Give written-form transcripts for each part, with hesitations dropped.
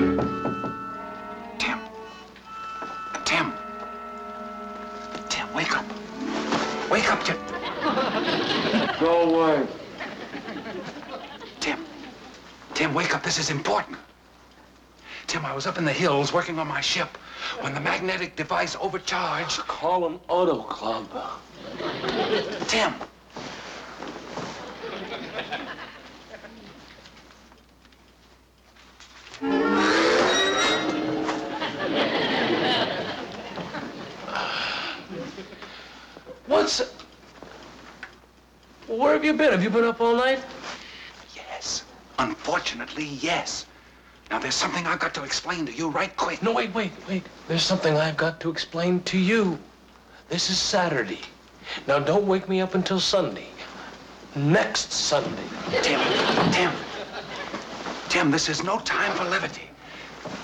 Tim. Tim. Tim, wake up. Wake up, Tim. Go away. Tim. Tim, wake up. This is important. Tim, I was up in the hills working on my ship when the magnetic device overcharged. Call him Auto Club. Tim. Where have you been? Have you been up all night? Yes. Unfortunately, yes. Now, there's something I've got to explain to you right quick. No, wait. There's something I've got to explain to you. This is Saturday. Now, don't wake me up until Sunday. Next Sunday. Tim, this is no time for levity.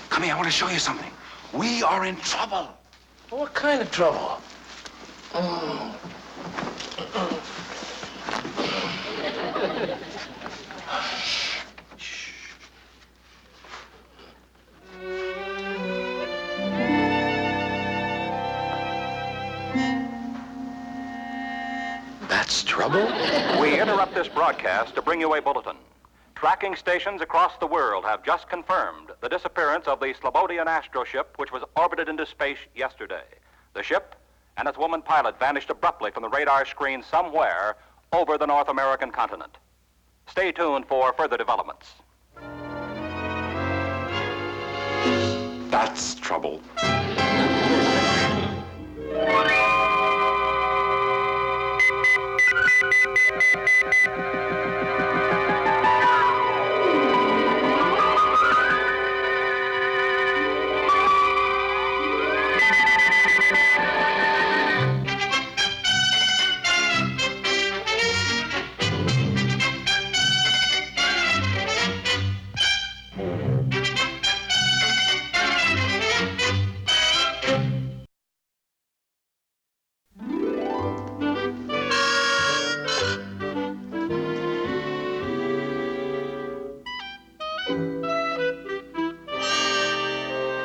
Come here, I want to show you something. We are in trouble. What kind of trouble? Oh. That's trouble? We interrupt this broadcast to bring you a bulletin. Tracking stations across the world have just confirmed the disappearance of the Slobodian astro-ship, which was orbited into space yesterday. The ship and its woman pilot vanished abruptly from the radar screen somewhere over the North American continent. Stay tuned for further developments. That's trouble.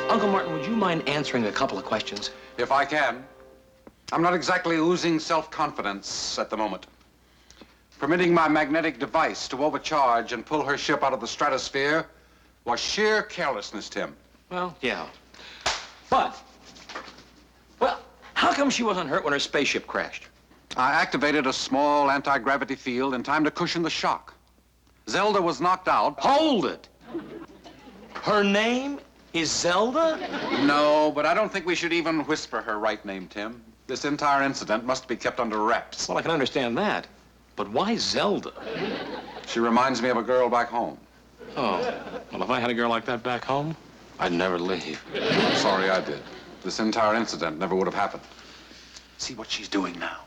Uncle Martin, would you mind answering a couple of questions? If I can. I'm not exactly oozing self-confidence at the moment. Permitting my magnetic device to overcharge and pull her ship out of the stratosphere was sheer carelessness, Tim. Well, yeah. But, how come she wasn't hurt when her spaceship crashed? I activated a small anti-gravity field in time to cushion the shock. Zelda was knocked out. Hold it! Her name is Zelda? No, but I don't think we should even whisper her right name, Tim. This entire incident must be kept under wraps. Well, I can understand that. But why Zelda? She reminds me of a girl back home. Oh, well, if I had a girl like that back home, I'd never leave. Sorry I did. This entire incident never would have happened. See what she's doing now.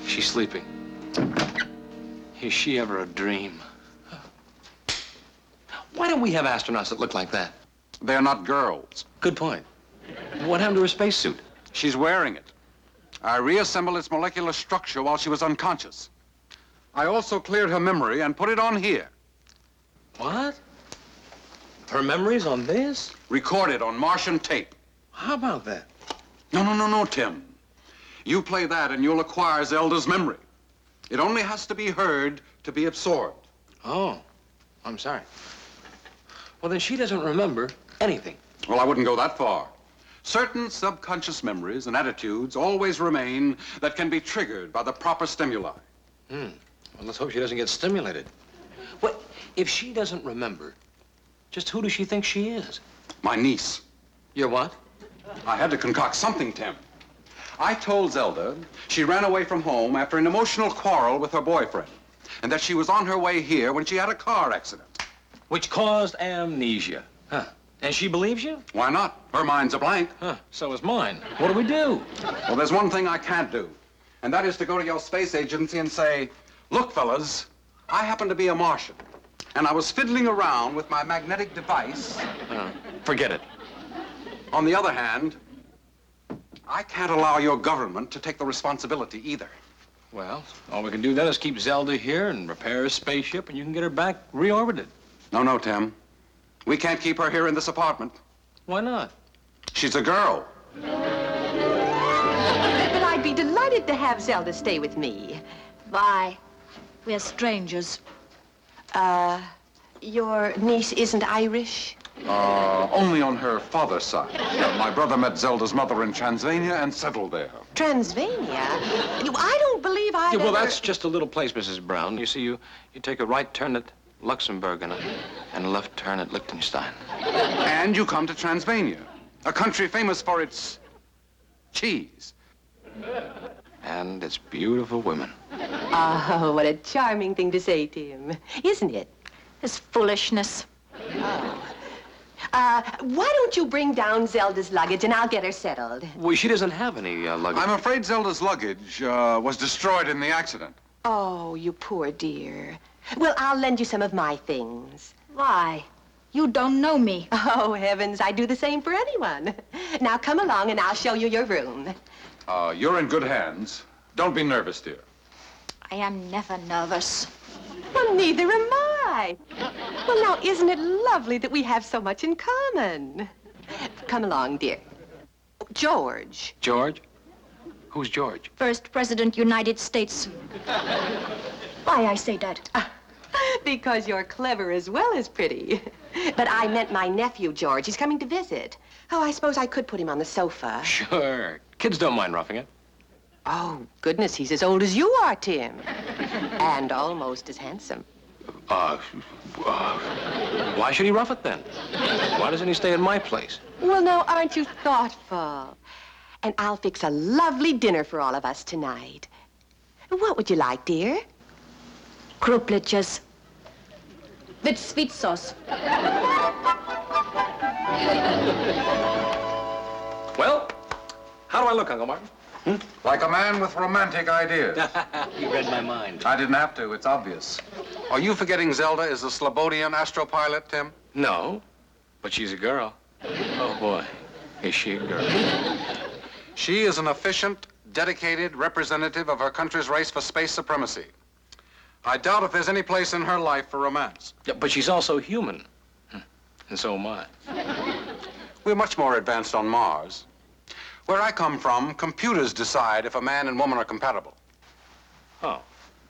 She's sleeping. Is she ever a dream? Why don't we have astronauts that look like that? They're not girls. Good point. What happened to her spacesuit? She's wearing it. I reassembled its molecular structure while she was unconscious. I also cleared her memory and put it on here. What? Her memory's on this? Recorded on Martian tape. How about that? No, Tim. You play that and you'll acquire Zelda's memory. It only has to be heard to be absorbed. Oh, I'm sorry. Well, then she doesn't remember anything. Well, I wouldn't go that far. Certain subconscious memories and attitudes always remain that can be triggered by the proper stimuli. Well, let's hope she doesn't get stimulated. Well, if she doesn't remember, just who does she think she is? My niece. Your what? I had to concoct something, Tim. I told Zelda she ran away from home after an emotional quarrel with her boyfriend, and that she was on her way here when she had a car accident. Which caused amnesia. Huh. And she believes you? Why not? Her mind's a blank. Huh. So is mine. What do we do? Well, there's one thing I can't do, and that is to go to your space agency and say, look, fellas, I happen to be a Martian, and I was fiddling around with my magnetic device. Forget it. On the other hand, I can't allow your government to take the responsibility either. Well, all we can do then is keep Zelda here and repair a spaceship, and you can get her back reorbited. No, Tim. We can't keep her here in this apartment. Why not? She's a girl. But I'd be delighted to have Zelda stay with me. Why? We're strangers. Your niece isn't Irish? Only on her father's side. My brother met Zelda's mother in Transylvania and settled there. Transylvania? I don't believe I've Yeah, well, ever... that's just a little place, Mrs. Brown. You see, you take a right turn at Luxembourg and a left turn at Liechtenstein. And you come to Transylvania, a country famous for its cheese. And it's beautiful women. Oh, what a charming thing to say, Tim. Isn't it? It's foolishness. Why don't you bring down Zelda's luggage and I'll get her settled? Well, she doesn't have any luggage. I'm afraid Zelda's luggage was destroyed in the accident. Oh, you poor dear. Well, I'll lend you some of my things. Why? You don't know me. Oh, heavens, I do the same for anyone. Now, come along and I'll show you your room. You're in good hands. Don't be nervous, dear. I am never nervous. Well, neither am I. Well, now, isn't it lovely that we have so much in common? Come along, dear. George. George? Who's George? First President, United States. Why I say that? Because you're clever as well as pretty. But I meant my nephew, George. He's coming to visit. Oh, I suppose I could put him on the sofa. Sure. Kids don't mind roughing it. Oh, goodness, he's as old as you are, Tim. And almost as handsome. Why should he rough it then? Why doesn't he stay at my place? Well, now, aren't you thoughtful? And I'll fix a lovely dinner for all of us tonight. What would you like, dear? Krupliches. With sweet sauce. Well, how do I look, Uncle Martin? Like a man with romantic ideas. You read my mind. I didn't have to. It's obvious. Are you forgetting Zelda is a Slobodian astro-pilot, Tim? No, but she's a girl. Oh, boy, is she a girl. She is an efficient, dedicated representative of her country's race for space supremacy. I doubt if there's any place in her life for romance. Yeah, but she's also human, and so am I. We're much more advanced on Mars. Where I come from, computers decide if a man and woman are compatible. Oh,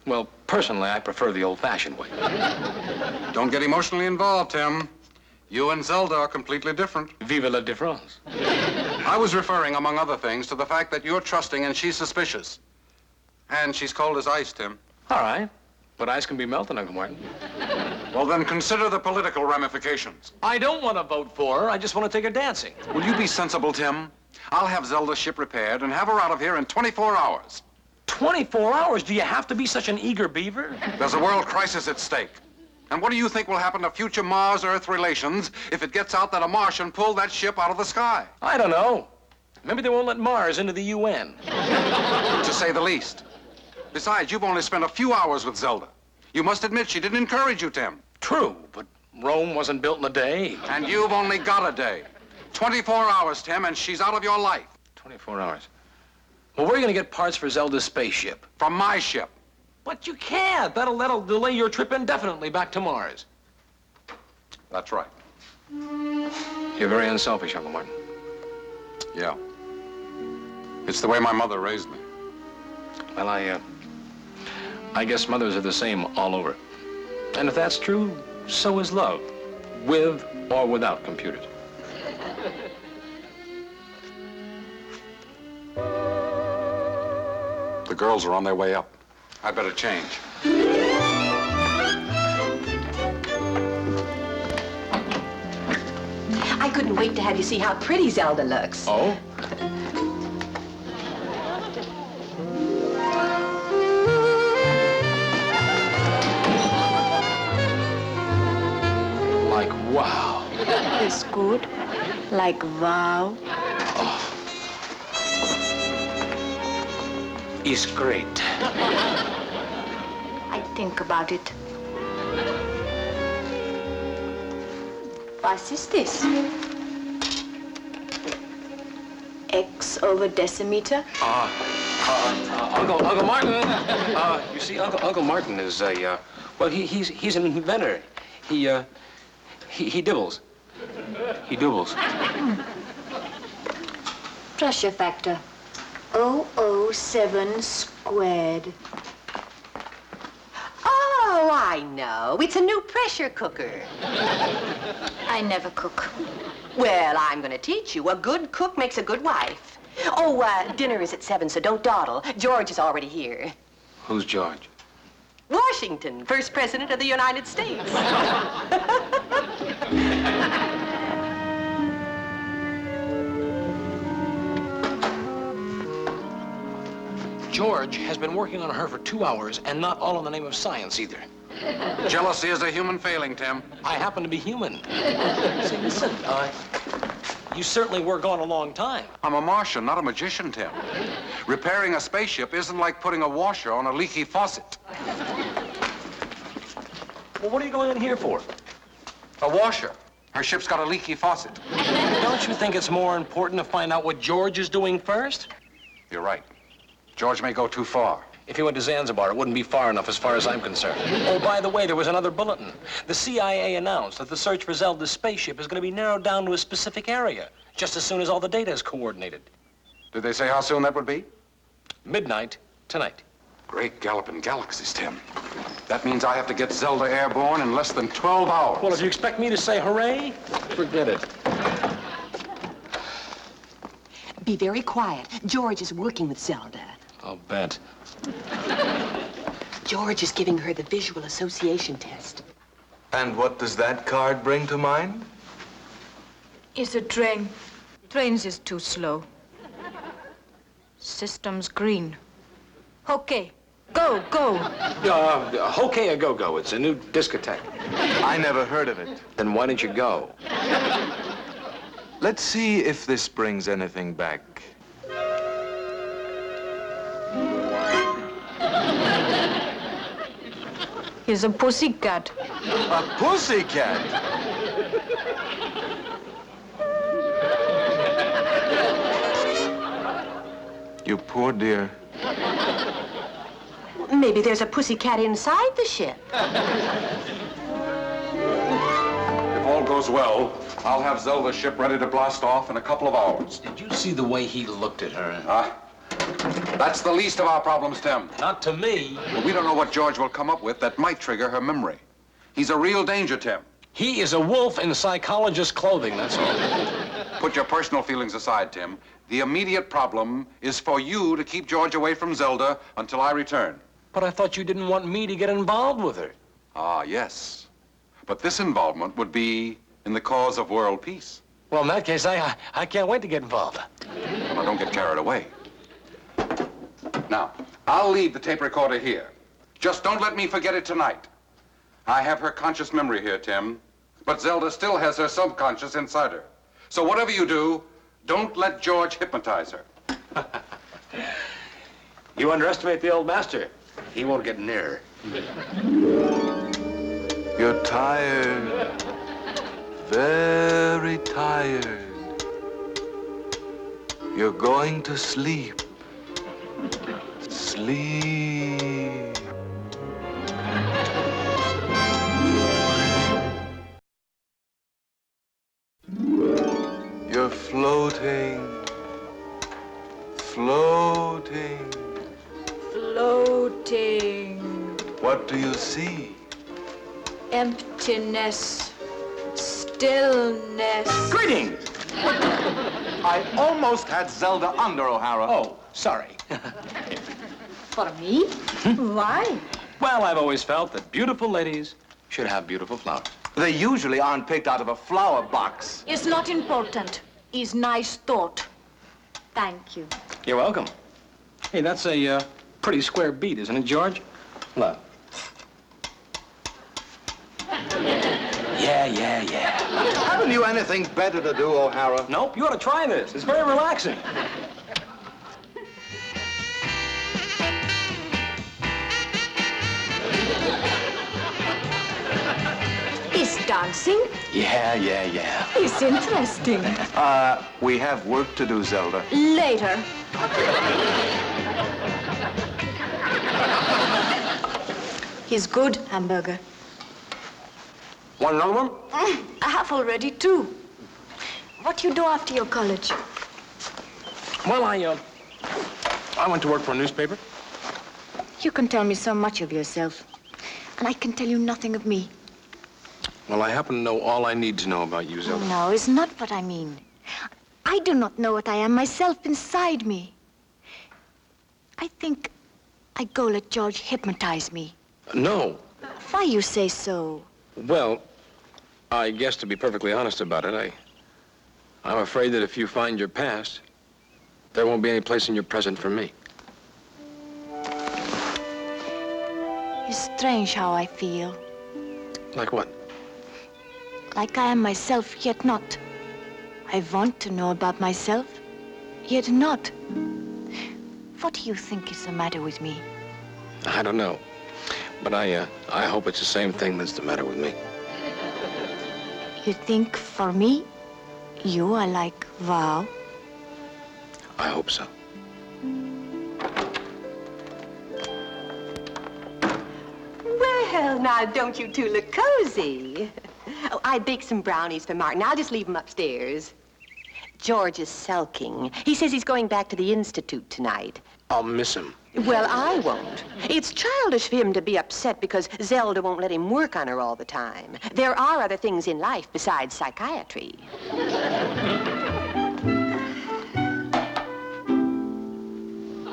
well, personally, I prefer the old-fashioned way. Don't get emotionally involved, Tim. You and Zelda are completely different. Vive la différence. I was referring, among other things, to the fact that you're trusting and she's suspicious. And she's cold as ice, Tim. All right, but ice can be melted, Uncle Martin. Well, then consider the political ramifications. I don't want to vote for her. I just want to take her dancing. Will you be sensible, Tim? I'll have Zelda's ship repaired and have her out of here in 24 hours. 24 hours? Do you have to be such an eager beaver? There's a world crisis at stake. And what do you think will happen to future Mars-Earth relations if it gets out that a Martian pulled that ship out of the sky? I don't know. Maybe they won't let Mars into the UN. To say the least. Besides, you've only spent a few hours with Zelda. You must admit she didn't encourage you, Tim. True, but Rome wasn't built in a day. And you've only got a day. 24 hours, Tim, and she's out of your life. 24 hours. Well, where are you going to get parts for Zelda's spaceship? From my ship. But you can't. That'll delay your trip indefinitely back to Mars. That's right. You're very unselfish, Uncle Martin. Yeah. It's the way my mother raised me. Well, I guess mothers are the same all over. And if that's true, so is love, with or without computers. The girls are on their way up. I'd better change. I couldn't wait to have you see how pretty Zelda looks. Oh? Like, wow. It's good. Like wow. It's great. I think about it. What is this? X Radians over decimeter? Uncle Martin. You see, Uncle Martin is a, well, he's an inventor. He dibbles. He doubles. Pressure factor. 007 squared. Oh, I know. It's a new pressure cooker. I never cook. Well, I'm going to teach you. A good cook makes a good wife. Oh, dinner is at 7, so don't dawdle. George is already here. Who's George? Washington, first president of the United States. George has been working on her for 2 hours, and not all in the name of science either. Jealousy is a human failing, Tim. I happen to be human. See, listen, you certainly were gone a long time. I'm a Martian, not a magician, Tim. Repairing a spaceship isn't like putting a washer on a leaky faucet. Well, what are you going in here for? A washer. Her ship's got a leaky faucet. Don't you think it's more important to find out what George is doing first? You're right. George may go too far. If he went to Zanzibar, it wouldn't be far enough as far as I'm concerned. Oh, by the way, there was another bulletin. The CIA announced that the search for Zelda's spaceship is going to be narrowed down to a specific area, just as soon as all the data is coordinated. Did they say how soon that would be? Midnight tonight. Great galloping galaxies, Tim. That means I have to get Zelda airborne in less than 12 hours. Well, if you expect me to say hooray, forget it. Be very quiet. George is working with Zelda. I'll bet. George is giving her the visual association test. And what does that card bring to mind? It's a train. Trains is too slow. System's green. Okay, go. Okay, a go-go. It's a new discotheque. I never heard of it. Then why don't you go? Let's see if this brings anything back. He's a pussycat. A pussycat! You poor dear. Maybe there's a pussycat inside the ship. If all goes well, I'll have Zelda's ship ready to blast off in a couple of hours. Did you see the way he looked at her? That's the least of our problems, Tim. Not to me. But we don't know what George will come up with that might trigger her memory. He's a real danger, Tim. He is a wolf in psychologist clothing, that's all. Put your personal feelings aside, Tim. The immediate problem is for you to keep George away from Zelda until I return. But I thought you didn't want me to get involved with her. Ah, yes. But this involvement would be in the cause of world peace. Well, in that case, I can't wait to get involved. Well, now, don't get carried away. Now, I'll leave the tape recorder here. Just don't let me forget it tonight. I have her conscious memory here, Tim, but Zelda still has her subconscious inside her. So whatever you do, don't let George hypnotize her. You underestimate the old master. He won't get near. You're tired. Very tired. You're going to sleep. Sleep. You're floating. Floating. Floating. What do you see? Emptiness. Stillness. Greetings! I almost had Zelda under, O'Hara. Oh, sorry. For me? Why? Well, I've always felt that beautiful ladies should have beautiful flowers. They usually aren't picked out of a flower box. It's not important. It's nice thought. Thank you. You're welcome. Hey, that's a pretty square beat, isn't it, George? Look. Yeah. Haven't you anything better to do, O'Hara? Nope, you ought to try this. It's very relaxing. It's done. dancing? Yeah. It's interesting. We have work to do, Zelda. Later. He's good, hamburger. Want another one? I have already two. What do you do after your college? Well, I went to work for a newspaper. You can tell me so much of yourself, and I can tell you nothing of me. Well, I happen to know all I need to know about you, Zelda. No, it's not what I mean. I do not know what I am myself inside me. I think I go let George hypnotize me. No. Why you say so? Well, I guess to be perfectly honest about it, I'm afraid that if you find your past, there won't be any place in your present for me. It's strange how I feel. Like what? Like I am myself, yet not. I want to know about myself, yet not. What do you think is the matter with me? I don't know. But I hope it's the same thing that's the matter with me. You think for me, you are like Vow? I hope so. Well, now, don't you two look cozy? Oh, I baked some brownies for Martin. I'll just leave them upstairs. George is sulking. He says he's going back to the Institute tonight. I'll miss him. Well, I won't. It's childish for him to be upset because Zelda won't let him work on her all the time. There are other things in life besides psychiatry.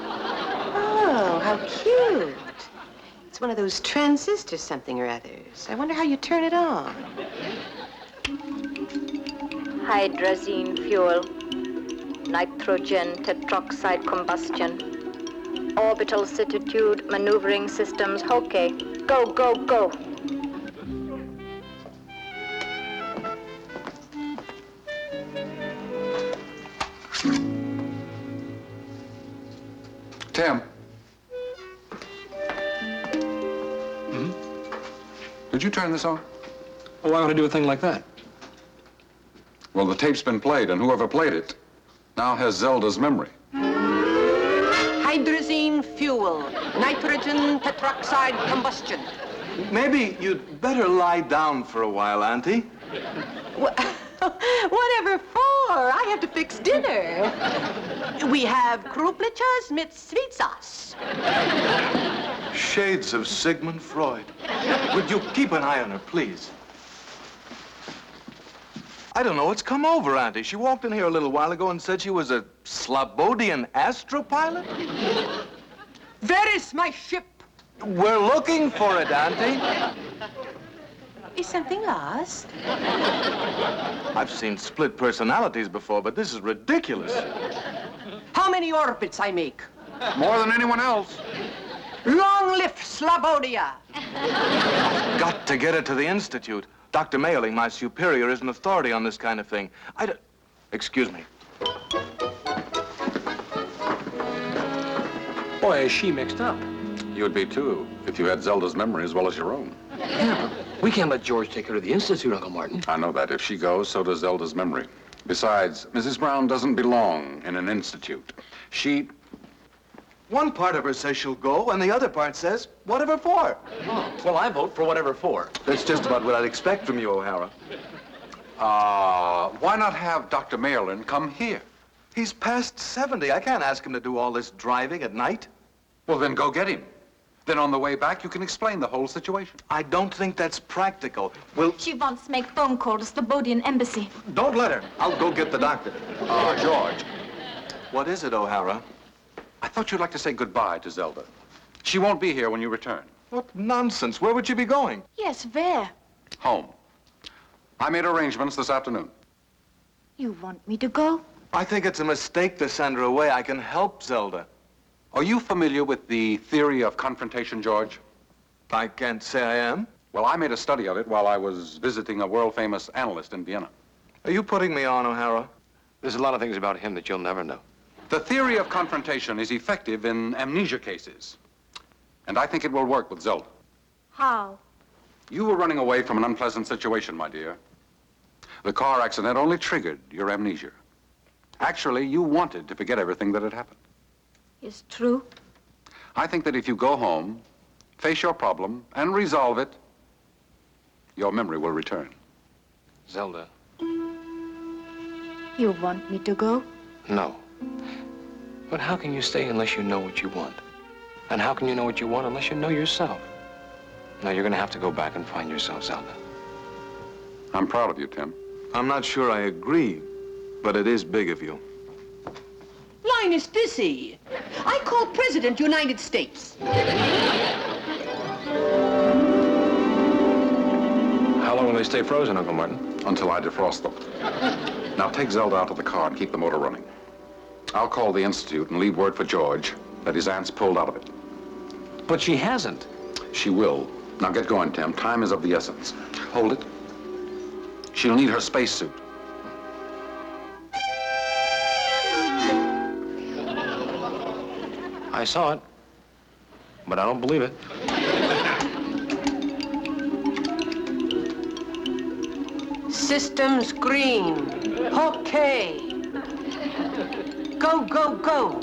Oh, how cute. It's one of those transistor something or others. I wonder how you turn it on. Hydrazine fuel, nitrogen tetroxide combustion, orbital certitude maneuvering systems. Okay, go, go, go. Tim. Did you turn this on? Well, why would I do a thing like that? Well, the tape's been played, and whoever played it now has Zelda's memory. Hydrazine fuel, nitrogen tetroxide combustion. Maybe you'd better lie down for a while, Auntie. Whatever for? I have to fix dinner. We have kruplichas mit sweet sauce. Shades of Sigmund Freud. Would you keep an eye on her, please? I don't know what's come over, Auntie. She walked in here a little while ago and said she was a Slobodian astro-pilot. Where is my ship? We're looking for it, Auntie. Is something lost? I've seen split personalities before, but this is ridiculous. How many orbits I make? More than anyone else. Long live Slobodia. Got to get it to the Institute. Dr. Mayling, my superior, is an authority on this kind of thing. Excuse me. Boy, is she mixed up. You would be, too, if you had Zelda's memory as well as your own. Yeah, but we can't let George take her to the Institute, Uncle Martin. I know that. If she goes, so does Zelda's memory. Besides, Mrs. Brown doesn't belong in an institute. One part of her says she'll go, and the other part says, whatever for? Oh, well, I vote for whatever for. That's just about what I'd expect from you, O'Hara. Why not have Dr. Mayling come here? He's past 70. I can't ask him to do all this driving at night. Well, then go get him. Then on the way back, you can explain the whole situation. I don't think that's practical. Well, She wants to make phone call to Slobodian embassy. don't let her. I'll go get the doctor. George, What is it, O'Hara? I thought you'd like to say goodbye to Zelda. She won't be here when you return. What nonsense. Where would she be going? Yes, where? Home. I made arrangements this afternoon. You want me to go? I think it's a mistake to send her away. I can help Zelda. Are you familiar with the theory of confrontation, George? I can't say I am. Well, I made a study of it while I was visiting a world-famous analyst in Vienna. Are you putting me on, O'Hara? There's a lot of things about him that you'll never know. The theory of confrontation is effective in amnesia cases. And I think it will work with Zelda. How? You were running away from an unpleasant situation, my dear. The car accident only triggered your amnesia. Actually, you wanted to forget everything that had happened. It's true. I think that if you go home, face your problem, and resolve it, your memory will return. Zelda, You want me to go? no. But how can you stay unless you know what you want? And how can you know what you want unless you know yourself? Now, you're going to have to go back and find yourself, Zelda. I'm proud of you, Tim. I'm not sure I agree, but it is big of you. Linus Dissy. I call President United States. How long will they stay frozen, Uncle Martin? Until I defrost them. Now take Zelda out of the car and keep the motor running. I'll call the Institute and leave word for George that his aunt's pulled out of it. But she hasn't. She will. Now get going, Tim. Time is of the essence. Hold it. She'll need her spacesuit. I saw it, but I don't believe it. Systems green. Okay. Go, go, go.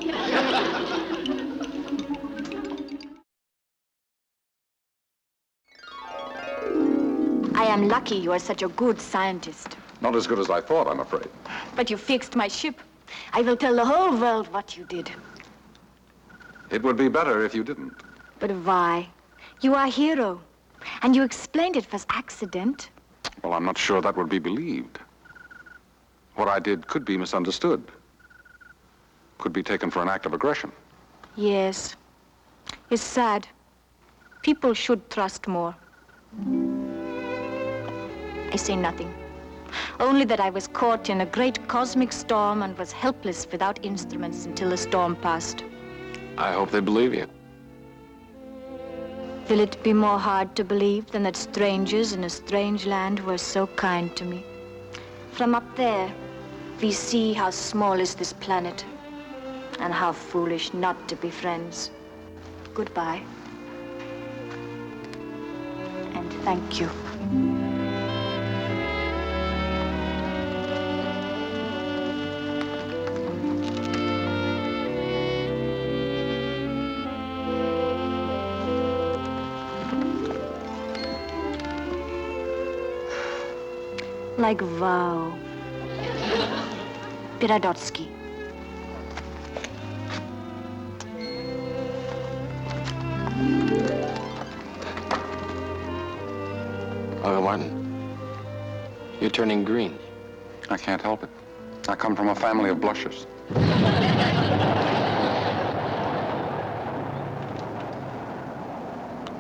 I am lucky you are such a good scientist. Not as good as I thought, I'm afraid. But you fixed my ship. I will tell the whole world what you did. It would be better if you didn't. But why? You are a hero. And you explained it was accident. Well, I'm not sure that would be believed. What I did could be misunderstood. Could be taken for an act of aggression. Yes. It's sad. People should trust more. I say nothing. Only that I was caught in a great cosmic storm and was helpless without instruments until the storm passed. I hope they believe you. Will it be more hard to believe than that strangers in a strange land were so kind to me? From up there, we see how small is this planet and how foolish not to be friends. Goodbye. And thank you. Like vow. Piradotsky. Uncle Martin, you're turning green. I can't help it. I come from a family of blushers.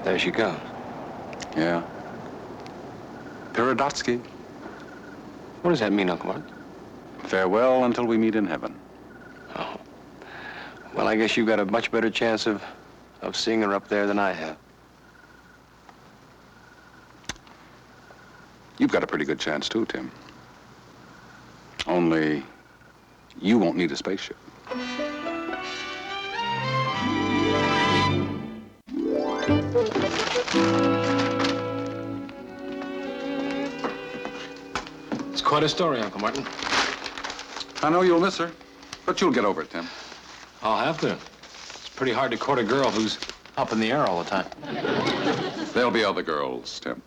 There she goes. Yeah. Piradotsky. What does that mean, Uncle Martin? Farewell until we meet in heaven. Oh. Well, I guess you've got a much better chance of seeing her up there than I have. You've got a pretty good chance, too, Tim. Only, you won't need a spaceship. It's quite a story, Uncle Martin. I know you'll miss her, but you'll get over it, Tim. I'll have to. It's pretty hard to court a girl who's up in the air all the time. There'll be other girls, Tim.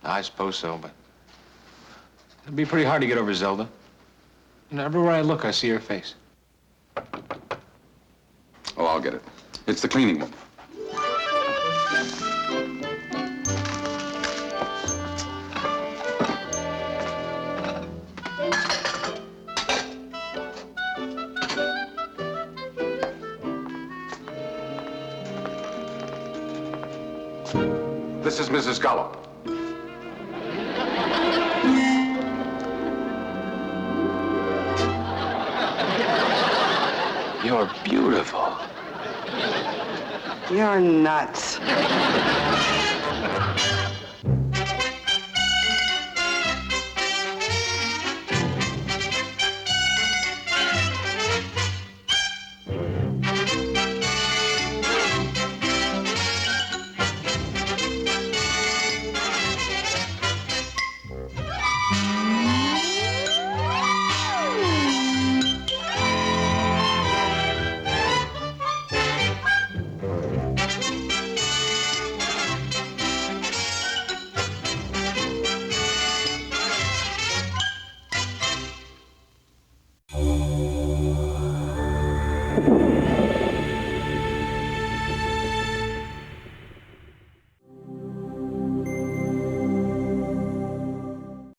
I suppose so, but it'd be pretty hard to get over Zelda. You know, everywhere I look, I see her face. Oh, I'll get it. It's the cleaning woman. This is Mrs. Gollop. You're beautiful. You're nuts.